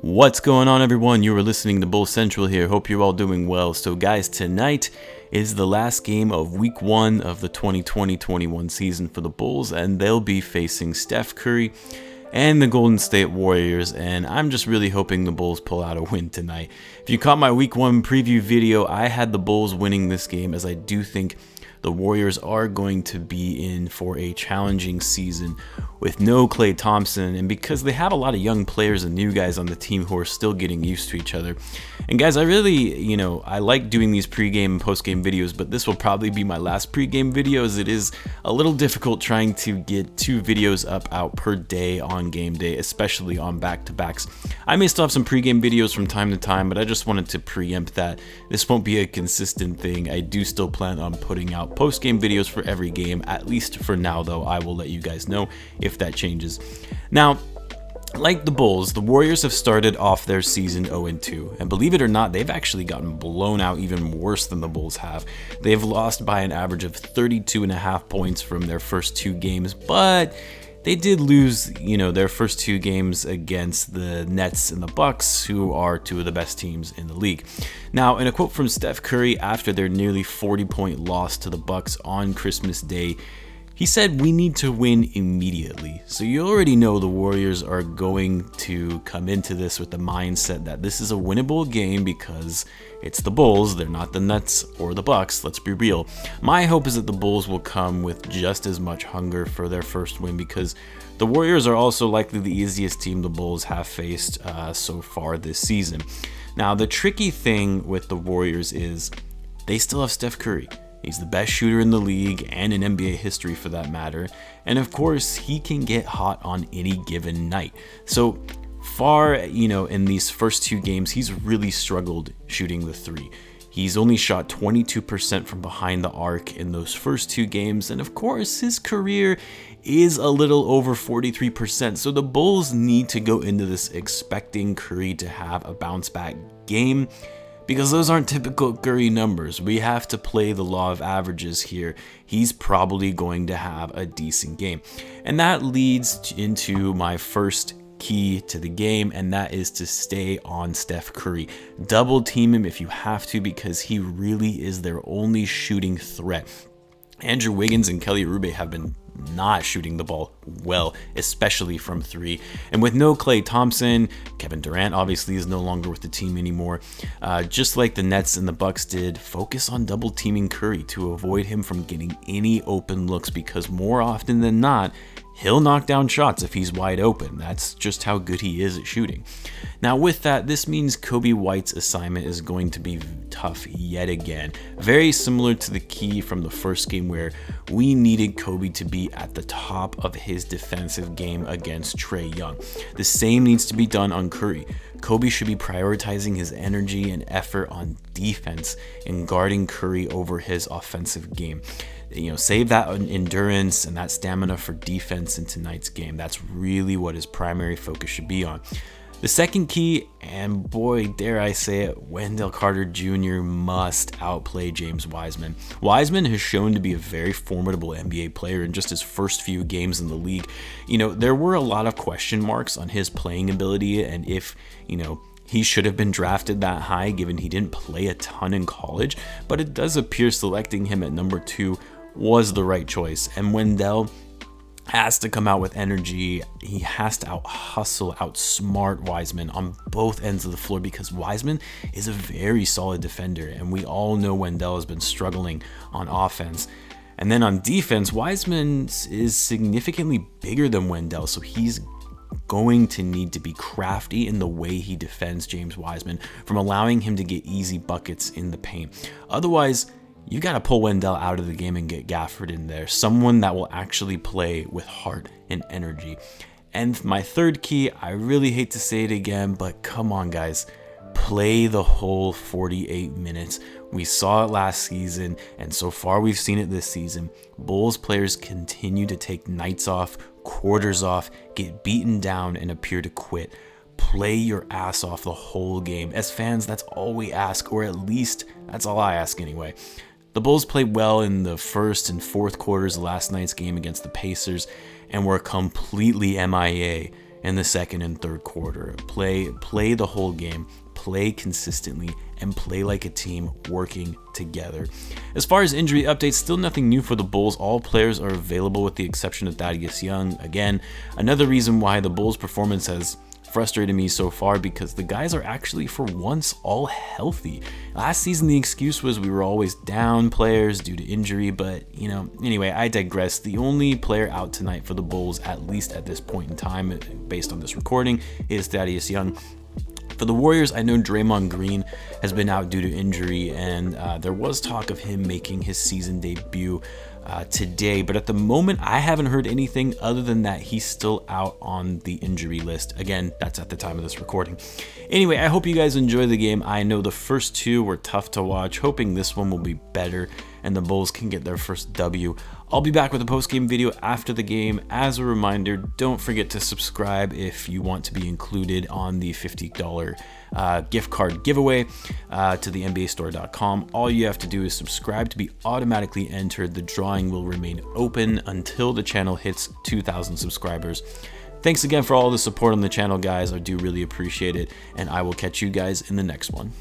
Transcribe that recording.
What's going on, everyone? You are listening to Bull Central here. Hope you're all doing well. So guys, tonight is the last game of week 1 of the 2020-21 season for the Bulls, and they'll be facing Steph Curry and the Golden State Warriors, and I'm just really hoping the Bulls pull out a win tonight. If you caught my week 1 preview video, I had the Bulls winning this game, as I do think the Warriors are going to be in for a challenging season with no Klay Thompson, and because they have a lot of young players and new guys on the team who are still getting used to each other. And guys, I really, I like doing these pregame and postgame videos, but this will probably be my last pregame video, as it is a little difficult trying to get 2 videos out per day on game day, especially on back-to-backs. I may still have some pregame videos from time to time, but I just wanted to preempt that this won't be a consistent thing. I do still plan on putting out post-game videos for every game, at least for now, though. I will let you guys know if that changes. Now, like the Bulls, the Warriors have started off their season 0-2, and believe it or not, they've actually gotten blown out even worse than the Bulls have. They've lost by an average of 32.5 points from their first 2 games, but they did lose, their first 2 games against the Nets and the Bucks, who are 2 of the best teams in the league. Now, in a quote from Steph Curry after their nearly 40-point loss to the Bucks on Christmas Day, he said, "We need to win immediately." So you already know the Warriors are going to come into this with the mindset that this is a winnable game because it's the Bulls. They're not the Nets or the Bucks. Let's be real. My hope is that the Bulls will come with just as much hunger for their first win, because the Warriors are also likely the easiest team the Bulls have faced so far this season. Now, the tricky thing with the Warriors is they still have Steph Curry. He's the best shooter in the league and in NBA history for that matter. And of course, he can get hot on any given night. So far, in these first 2 games, he's really struggled shooting the 3. He's only shot 22% from behind the arc in those first 2 games. And of course, his career is a little over 43%. So the Bulls need to go into this expecting Curry to have a bounce back game, because those aren't typical Curry numbers. We have to play the law of averages here. He's probably going to have a decent game. And that leads into my first key to the game, and that is to stay on Steph Curry. Double team him if you have to, because he really is their only shooting threat. Andrew Wiggins and Kelly Oubre have been not shooting the ball well, especially from 3. And with no Klay Thompson, Kevin Durant obviously is no longer with the team anymore. Just like the Nets and the Bucks did, focus on double teaming Curry to avoid him from getting any open looks, because more often than not, he'll knock down shots if he's wide open. That's just how good he is at shooting. Now with that, this means Coby White's assignment is going to be tough yet again. Very similar to the key from the first game, where we needed Coby to be at the top of his defensive game against Trae Young. The same needs to be done on Curry. Coby should be prioritizing his energy and effort on defense and guarding Curry over his offensive game. Save that endurance and that stamina for defense in tonight's game. That's really what his primary focus should be on. The second key, and boy, dare I say it, Wendell Carter Jr. must outplay James Wiseman. Wiseman has shown to be a very formidable NBA player in just his first few games in the league. There were a lot of question marks on his playing ability, and if, he should have been drafted that high, given he didn't play a ton in college, but it does appear selecting him at number 2 was the right choice. And Wendell has to come out with energy. He has to out-hustle, outsmart Wiseman on both ends of the floor, because Wiseman is a very solid defender, and we all know Wendell has been struggling on offense. And then on defense, Wiseman is significantly bigger than Wendell, so he's going to need to be crafty in the way he defends James Wiseman from allowing him to get easy buckets in the paint. Otherwise, you got to pull Wendell out of the game and get Gafford in there, someone that will actually play with heart and energy. And my third key, I really hate to say it again, but come on guys, play the whole 48 minutes. We saw it last season, and so far we've seen it this season. Bulls players continue to take nights off, quarters off, get beaten down, and appear to quit. Play your ass off the whole game. As fans, that's all we ask, or at least that's all I ask anyway. The Bulls played well in the first and fourth quarters of last night's game against the Pacers, and were completely MIA in the second and third quarter. Play the whole game, play consistently, and play like a team working together. As far as injury updates, still nothing new for the Bulls. All players are available with the exception of Thaddeus Young. Again, another reason why the Bulls' performance has frustrated me so far, because the guys are actually for once all healthy. Last season the excuse was we were always down players due to injury, but anyway, I digress. The only player out tonight for the Bulls, at least at this point in time based on this recording, is Thaddeus Young. For the Warriors, I know Draymond Green has been out due to injury, and there was talk of him making his season debut today, but at the moment I haven't heard anything other than that he's still out on the injury list. Again, that's at the time of this recording. Anyway, I hope you guys enjoy the game. I know the first two were tough to watch, hoping this one will be better and the Bulls can get their first W. I'll be back with a post-game video after the game. As a reminder, don't forget to subscribe if you want to be included on the $50 gift card giveaway to the NBAstore.com. All you have to do is subscribe to be automatically entered. The drawing will remain open until the channel hits 2,000 subscribers. Thanks again for all the support on the channel, guys. I do really appreciate it, and I will catch you guys in the next one.